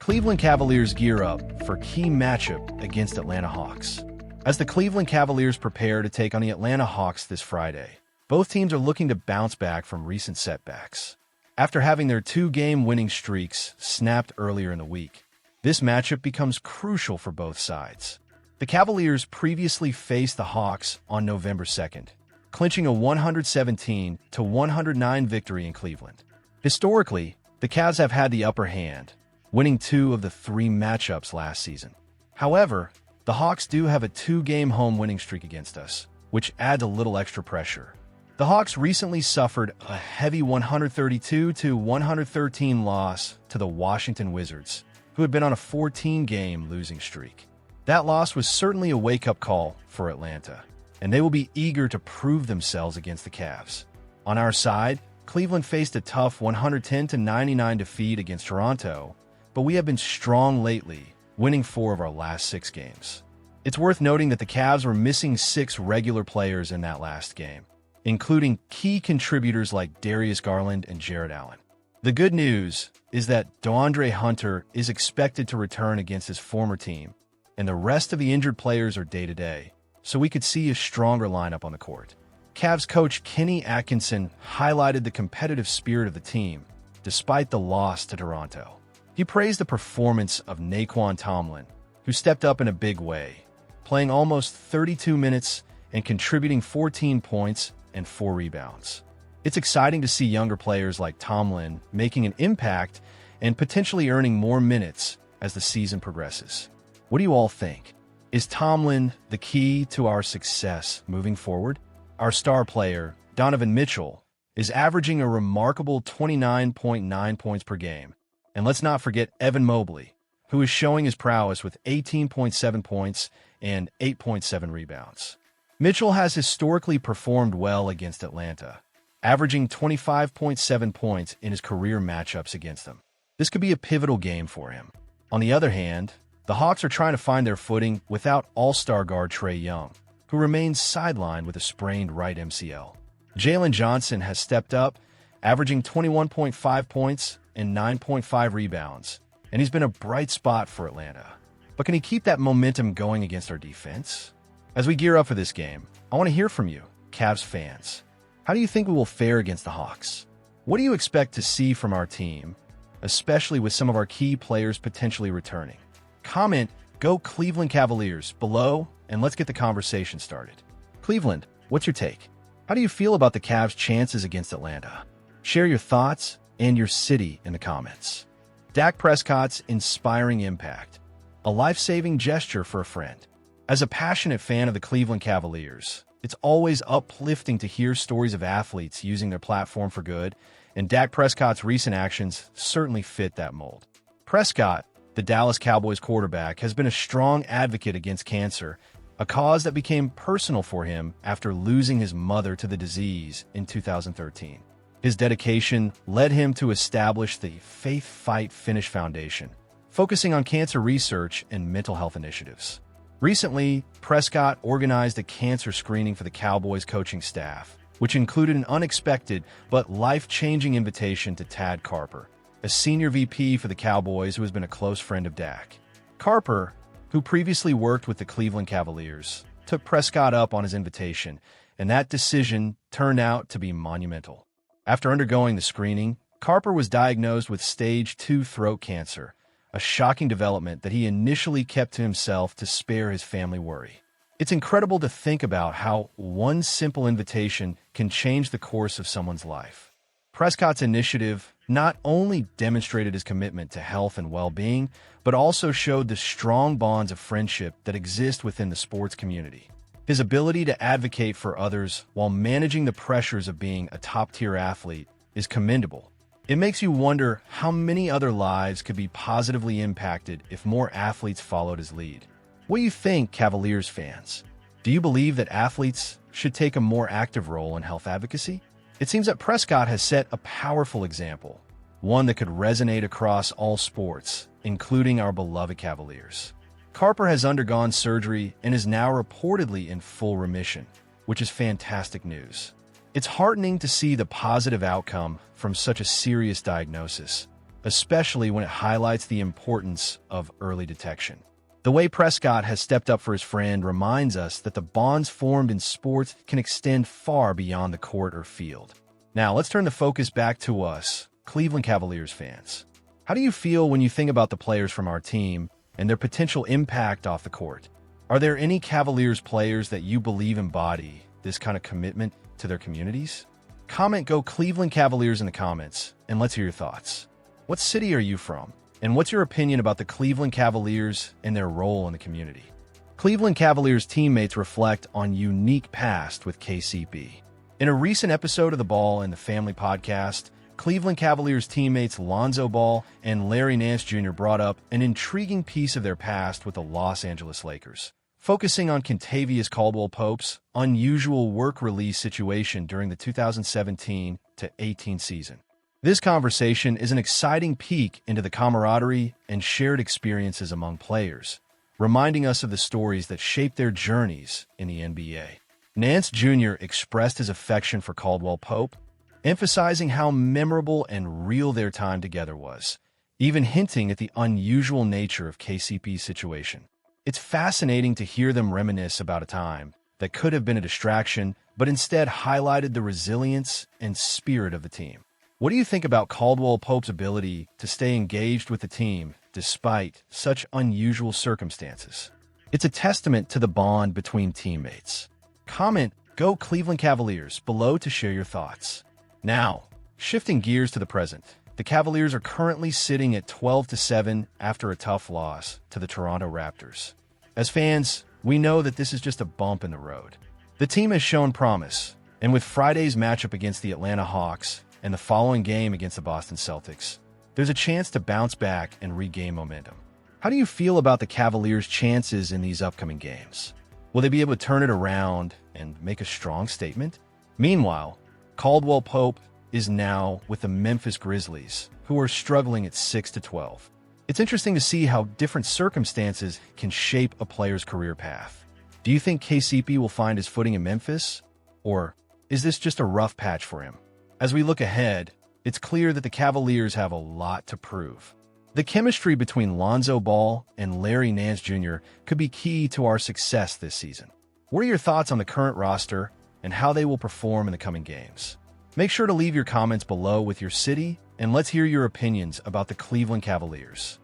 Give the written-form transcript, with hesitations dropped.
Cleveland Cavaliers gear up for key matchup against Atlanta Hawks. As the Cleveland Cavaliers prepare to take on the Atlanta Hawks this Friday, both teams are looking to bounce back from recent setbacks. After having their two-game winning streaks snapped earlier in the week, this matchup becomes crucial for both sides. The Cavaliers previously faced the Hawks on November 2nd, clinching a 117-109 victory in Cleveland. Historically, the Cavs have had the upper hand, winning 2 of the 3 matchups last season. However, the Hawks do have a 2-game home winning streak against us, which adds a little extra pressure. The Hawks recently suffered a heavy 132-113 loss to the Washington Wizards, who had been on a 14-game losing streak. That loss was certainly a wake-up call for Atlanta, and they will be eager to prove themselves against the Cavs. On our side, Cleveland faced a tough 110-99 defeat against Toronto, but we have been strong lately, winning 4 of our last 6 games. It's worth noting that the Cavs were missing 6 regular players in that last game, including key contributors like Darius Garland and Jarrett Allen. The good news is that DeAndre Hunter is expected to return against his former team, and the rest of the injured players are day-to-day, so we could see a stronger lineup on the court. Cavs coach Kenny Atkinson highlighted the competitive spirit of the team, despite the loss to Toronto. He praised the performance of Naquan Tomlin, who stepped up in a big way, playing almost 32 minutes and contributing 14 points and 4 rebounds. It's exciting to see younger players like Tomlin making an impact and potentially earning more minutes as the season progresses. What do you all think? Is Tomlin the key to our success moving forward? Our star player, Donovan Mitchell, is averaging a remarkable 29.9 points per game. And let's not forget Evan Mobley, who is showing his prowess with 18.7 points and 8.7 rebounds. Mitchell has historically performed well against Atlanta, averaging 25.7 points in his career matchups against them. This could be a pivotal game for him. On the other hand, the Hawks are trying to find their footing without all-star guard Trae Young, who remains sidelined with a sprained right MCL. Jalen Johnson has stepped up, averaging 21.5 points and 9.5 rebounds, and he's been a bright spot for Atlanta. But can he keep that momentum going against our defense? As we gear up for this game, I want to hear from you, Cavs fans. How do you think we will fare against the Hawks? What do you expect to see from our team, especially with some of our key players potentially returning? Comment, "Go Cleveland Cavaliers," below, and let's get the conversation started. Cleveland, what's your take? How do you feel about the Cavs' chances against Atlanta? Share your thoughts and your city in the comments. Dak Prescott's inspiring impact, a life-saving gesture for a friend. As a passionate fan of the Cleveland Cavaliers, it's always uplifting to hear stories of athletes using their platform for good, and Dak Prescott's recent actions certainly fit that mold. Prescott, the Dallas Cowboys quarterback, has been a strong advocate against cancer, a cause that became personal for him after losing his mother to the disease in 2013. His dedication led him to establish the Faith Fight Finish Foundation, focusing on cancer research and mental health initiatives. Recently, Prescott organized a cancer screening for the Cowboys coaching staff, which included an unexpected but life-changing invitation to Tad Carper, a senior VP for the Cowboys who has been a close friend of Dak. Carper, who previously worked with the Cleveland Cavaliers, took Prescott up on his invitation, and that decision turned out to be monumental. After undergoing the screening, Carper was diagnosed with stage 2 throat cancer, a shocking development that he initially kept to himself to spare his family worry. It's incredible to think about how one simple invitation can change the course of someone's life. Prescott's initiative not only demonstrated his commitment to health and well-being, but also showed the strong bonds of friendship that exist within the sports community. His ability to advocate for others while managing the pressures of being a top-tier athlete is commendable. It makes you wonder how many other lives could be positively impacted if more athletes followed his lead. What do you think, Cavaliers fans? Do you believe that athletes should take a more active role in health advocacy? It seems that Prescott has set a powerful example, one that could resonate across all sports, including our beloved Cavaliers. Carper has undergone surgery and is now reportedly in full remission, which is fantastic news. It's heartening to see the positive outcome from such a serious diagnosis, especially when it highlights the importance of early detection. The way Prescott has stepped up for his friend reminds us that the bonds formed in sports can extend far beyond the court or field. Now, let's turn the focus back to us, Cleveland Cavaliers fans. How do you feel when you think about the players from our team and their potential impact off the court? Are there any Cavaliers players that you believe embody this kind of commitment to their communities? Comment Go Cleveland Cavaliers in the comments, and let's hear your thoughts. What city are you from? And what's your opinion about the Cleveland Cavaliers and their role in the community? Cleveland Cavaliers teammates reflect on unique past with KCP. In a recent episode of the Ball and the Family podcast, Cleveland Cavaliers teammates Lonzo Ball and Larry Nance Jr. brought up an intriguing piece of their past with the Los Angeles Lakers, focusing on Kentavious Caldwell-Pope's unusual work release situation during the 2017-18 season. This conversation is an exciting peek into the camaraderie and shared experiences among players, reminding us of the stories that shaped their journeys in the NBA. Nance Jr. expressed his affection for Caldwell-Pope, emphasizing how memorable and real their time together was, even hinting at the unusual nature of KCP's situation. It's fascinating to hear them reminisce about a time that could have been a distraction, but instead highlighted the resilience and spirit of the team. What do you think about Caldwell-Pope's ability to stay engaged with the team despite such unusual circumstances? It's a testament to the bond between teammates. Comment Go Cleveland Cavaliers below to share your thoughts. Now, shifting gears to the present, the Cavaliers are currently sitting at 12-7 after a tough loss to the Toronto Raptors. As fans, we know that this is just a bump in the road. The team has shown promise, and with Friday's matchup against the Atlanta Hawks and the following game against the Boston Celtics, there's a chance to bounce back and regain momentum. How do you feel about the Cavaliers' chances in these upcoming games? Will they be able to turn it around and make a strong statement? Meanwhile, Caldwell-Pope is now with the Memphis Grizzlies, who are struggling at 6-12. It's interesting to see how different circumstances can shape a player's career path. Do you think KCP will find his footing in Memphis? Or is this just a rough patch for him? As we look ahead, it's clear that the Cavaliers have a lot to prove. The chemistry between Lonzo Ball and Larry Nance Jr. could be key to our success this season. What are your thoughts on the current roster and how they will perform in the coming games? Make sure to leave your comments below with your city, and let's hear your opinions about the Cleveland Cavaliers.